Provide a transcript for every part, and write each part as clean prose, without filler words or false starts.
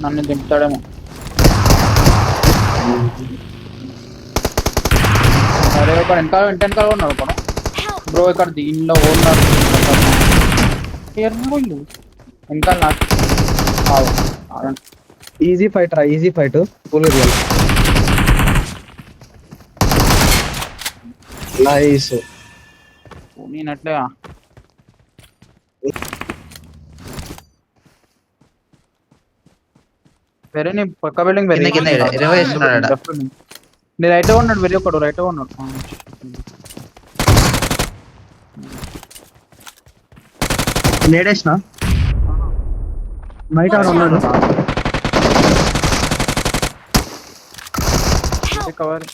నన్ను దింపుతాడేమో. అరే ఒక వెనకాల ఉన్నాడు ఒకడు బ్రో. ఇక్కడ దీనిలో ఓడినాడు వెనకాల నాకు. ఈజీ ఫైట్ రా, easy fight. Full real nice. నేనట్లే వేరే నీ పక్క బిల్డింగ్ నీ రైట్ ఉన్నాడు. వేరే ఒకడు రైట్ ఉన్నాడు. లేడేసిన నైట్ ఆర్ ఉన్నాడు. కవర్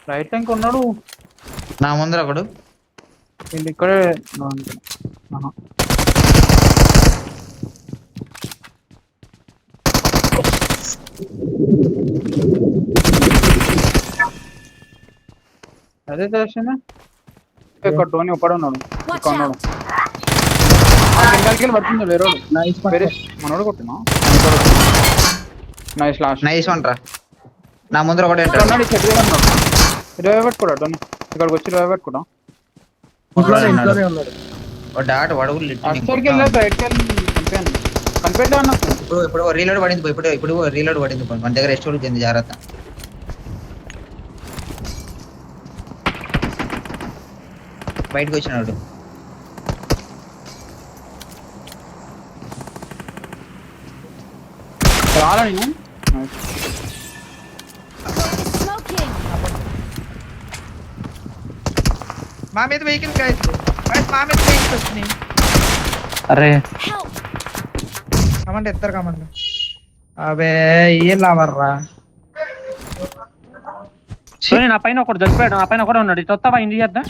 రైట్ ఇంక ఉన్నాడు నా ముందర ఒకడు. వీళ్ళు ఇక్కడే. అదే చేసిన ఇక్కడ టోనీ ఒక్కడే ఉన్నాడు. ఇక్కడ ఉన్నాడు కిందకి పడుతుంది వేరే వేరే మనోడు కొట్టినా. నైస్ లాస్ట్ నైస్ వన్ రా. నా ముందర ఒకటి ఉన్నాడు. చెట్టు ఉన్నాడు. 20 పెట్టుకోడా టోనీ. ఇక్కడికి వచ్చి 20 పెట్టుకోడా. డాట్ వడుగులు అక్కడికి వెళ్ళా బయటకి వెళ్ళి కనిపెట్టా అన్నప్పుడు. ఇప్పుడు రీలోడ్ పడింది. ఇప్పుడు రీలోడ్ పడింది. మన దగ్గర ఎస్టోల్ చెంది జాగ్రత్త. బయటకు వచ్చినాడు. రాలా నేను మా మీద వెహికల్ మా మీద వెహికల్ వచ్చినాయి. అరే కమండి ఎత్తారు కమండి. అవే ఏం లావర్రా. నా పైన ఒకటి చచ్చిపోయాడు. నా పైన కూడా ఉన్నాడు. ఇటు వస్తావా ఇంటి చేద్దాం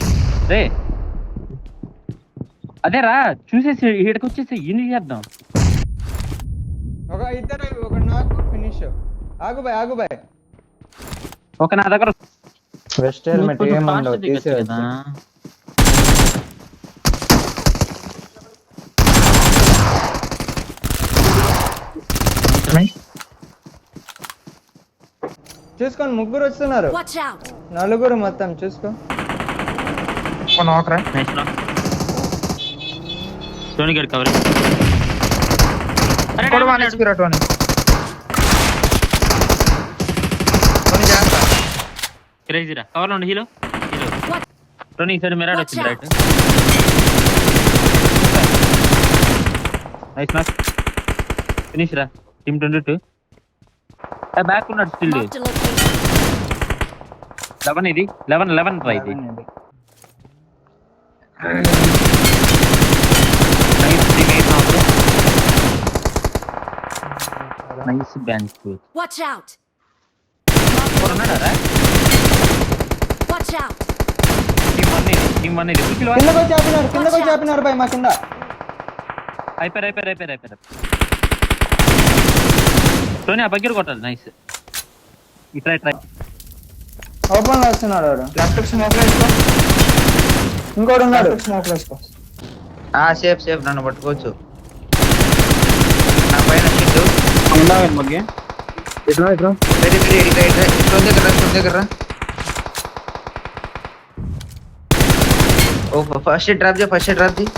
రే. అదేరా చూసేసి ఇక్కడికి వచ్చేసి ఇంటి చేద్దాం. ఒక ఇద్దరు ఒక నాకు ఫినిష్. ఆగు బాయ్. ఓకే నా దగ్గర వెస్ట్ హెల్మెట్ ఏమన్నా తీసేయచ్చు. చూసుకోండి ముగ్గురు వస్తున్నారు. నలుగురు మొత్తం చూసుకో. టోనీ గడ్ కవర్. క్రేజీరా కవర్ లో ఉండి హీలో టోనీ సైడ్ మిరాడ్ వచ్చింది రైట్. నైస్ నాక్ ఫినిష్ రా. టీమ్ 22 బ్యాక్ ఉన్నాడు స్టిల్. 11 ఇది 11 రా ఇది. Nice bank. Watch out. ఉన్నాడా వాచ్ అవుట్. టీమ్ 1 ఇది కిందకి చాపినారు బై మా కింద. అయిపోయారు. టోనీ ఆ బగ్గర కొట్టాలి. నైస్. ట్రై ఓపెన్ లో వస్తున్నాడు వాడు. లెఫ్ట్ స్మోక్ వేసుకో. ఇంకోటి ఉన్నాడు. స్మోక్ వేసుకో. సేఫ్ నన్ను పట్టుకోవచ్చు. నా పైన షీట్ ఉండాలి మగ్గి. ఇట్లా వెరీ దగ్గర. ఓ ఫస్ట్ డ్రాప్ చేయి.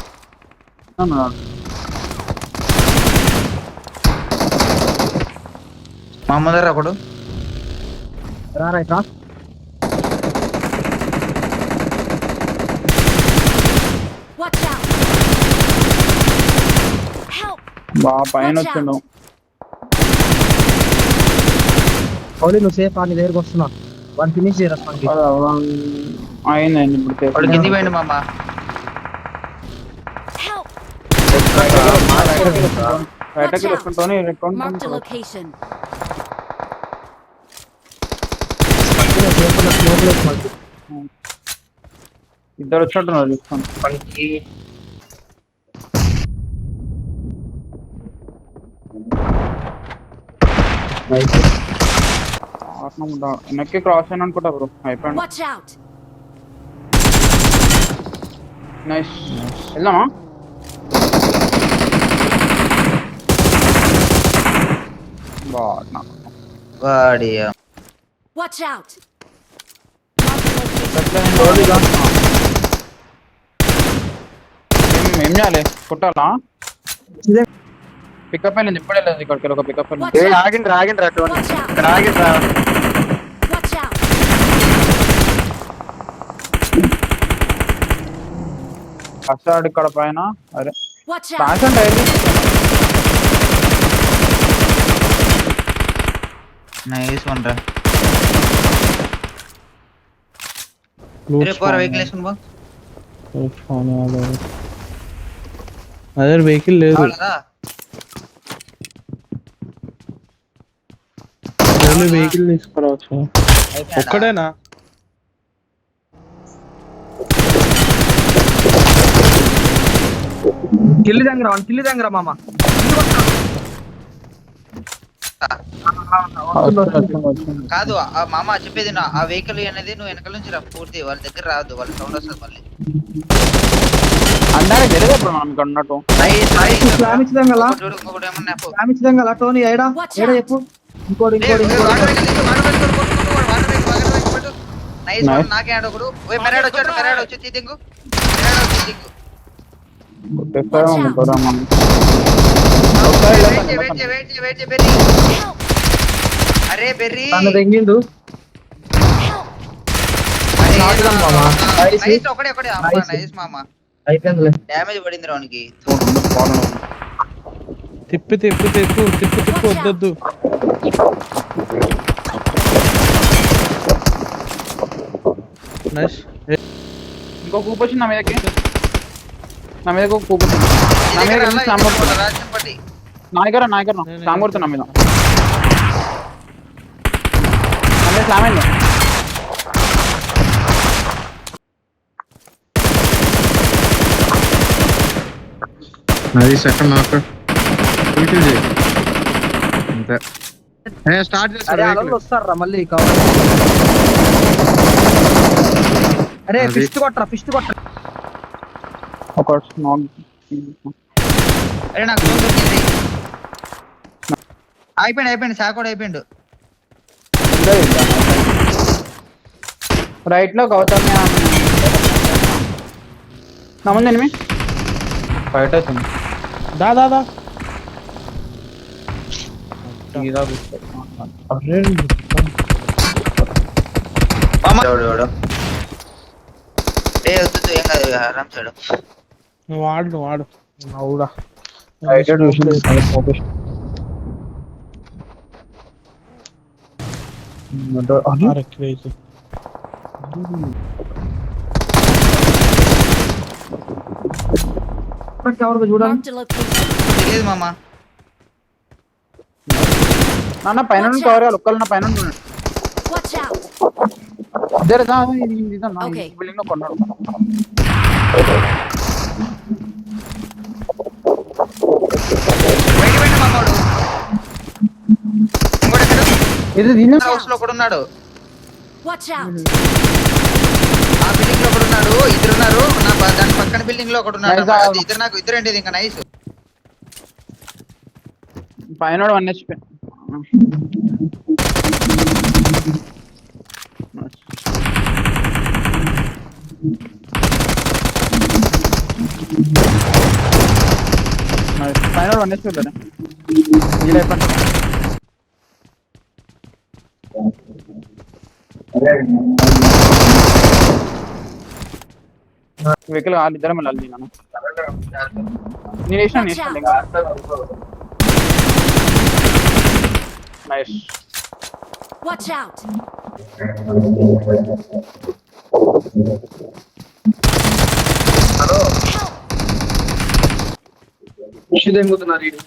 మా ముందర ఒకడు. రా వాచ్ అవుట్. హెల్ప్. బా పైన వచ్చిండు. ఓన్లీ నువ్వు సేఫ్ అని దగ్గరకు వస్తున్నా. వన్ ఫినిష్ చేయరా. అయిందండి ఇప్పుడు వాడు కింది పోయిండు మామ. హెల్ప్. బయటకి వస్తుంటాను. Mark the location. ఇద్దరు వచ్చినట్టున్నారు చూస్తాను. వెనక్కి క్రాస్ అయిన అనుకుంటా బ్రో. అయిపోయాడు. Watch out. నైస్. వెళ్దామా? బాట్ నాకు వాడి Watch out! ఏం చేయాలి కొట్టాలా ఇదే పికప్ వెళ్ళింది ఇప్పుడు వెళ్ళింది ఇక్కడికి ఒక పికప్ వెళ్ళింది Watch out! ఆగిండ్రా టోనీ Watch out! ఇక్కడ ఆగిండ్రా Watch out! కష్టాడు ఇక్కడ పైన అరే Watch out! ఫ్లాష్ అంటే నైస్ వన్ రా పోరా వెహికల్ వేసుకుని పో అదే వెహికల్ లేదు కావాలరా ఓన్లీ వెహికల్ తీసుకురావచ్చు ఒక్కడేనా కిల్లి దగ్గర మామ కాదు ఆ మామ చెప్పేది ఆ వెహికల్ అనేది నువ్వు వెనకాల నుంచి రా పూర్తి వాళ్ళ దగ్గర రావద్దు వాళ్ళ సౌండ్ వస్తుంది మళ్ళీ అందరూ తెలియదు ఇప్పుడు మనకు అన్నట్టు నైస్ నైస్ స్లామ్ ఇచ్చిదంగలా చూడు ఇంకొకటి ఏమన్నా చెప్పు స్లామ్ ఇచ్చిదంగలా టోనీ ఏడా చెప్పు ఇంకోటి నైస్ నాకే ఆడొకడు ఓయ్ మెరాడ్ వచ్చాడు మెరాడ్ వచ్చి తీదింగు మెరాడ్ వచ్చి తీదింగు వెయిట్ బెర్రీ Help! అరే బెర్రీ తన తెంగిండు Help! నైస్ ఒకడే అమ్మా నైస్ మామ అయిపోయిందిలే డ్యామేజ్ పడింది రానికి తిప్పు వద్దొద్దు నైస్ ఇంకో కూప్ వచ్చింది నా మీదకి ఒక కూప్ వచ్చింది నా మీద స్లామ్ కొడుతున్నా రాజంపటి నా దగ్గర స్లామ్ కొడుతున్నా నా మీద స్లామ్ అయింది అది సెకండ్ నాక్ ఫుల్కిల్ చేయి అంతే స్టార్ట్ అరే చేస్తాడు అలలు వస్తారా మళ్ళీ కావాలి అరే అది. ఫిస్ట్ కొట్టరా ఒక స్మాల్ అరే నాకు ఫోన్ దొరికింది అయిపోయింది సాకోడ్ అయిపోయిండు రైట్ లో గౌతమి నా ముందు ఎనిమి ఫైట్ అవుతుంది దా అరే ఎవడు ఏ వద్దు ఏం కాదు ఆరామ్ చేయడు నువ్వు వాడు అవుడా రైట్ క్రేజీ చూడండి Marked a location. తెలియదు మామ నాన్న పైన కవర్ కావాలి ఒక్కళ్ళు నా పైన ఉంటున్నాడు Watch out! Okay. బిల్డింగ్ లో కొన్నాడు బయట పోయిండు మామోడు ఇంకోటి ఎక్కడ ఇది దీని హౌస్ లో ఒకడు ఉన్నాడు Watch out! ఆ బిల్డింగ్ లో ఒకడు ఉన్నాడు ఇద్దరు ఉన్నారు దాని పక్కన బిల్డింగ్ లో ఒకడు ఉన్నాడు Nice. అది ఇద్దరు నాకు ఇద్దరు ఇంకా నైస్ పైన 1 HP పైన 1 HP వెళ్ళాడు ఇలా అయిపోయింది వెహికల్ వాళ్ళిద్దరం వెళ్ళాలి నేను వేసిన నైస్ Watch out! Help! తెంగుతున్నారు వీడు.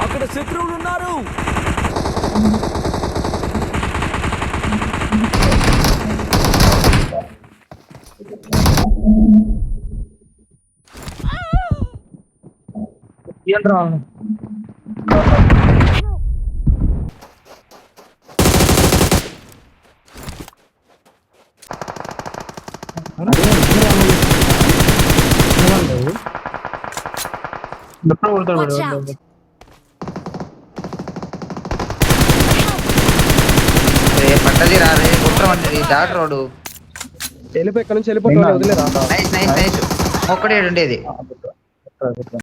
అక్కడ శత్రువులు ఉన్నారు. ఏంట్రా ఎప్పుడు కొడతాడు Watch వాడు. out. పట్టది రా రే కుట్రమంటది డాక్టర్ రోడ్డు. వెళ్ళిపోయి ఇక్కడ నుంచి వెళ్ళిపోతే వదిలేరా నైస్ నైస్ నైస్ ఒక్కడే ఉండేది.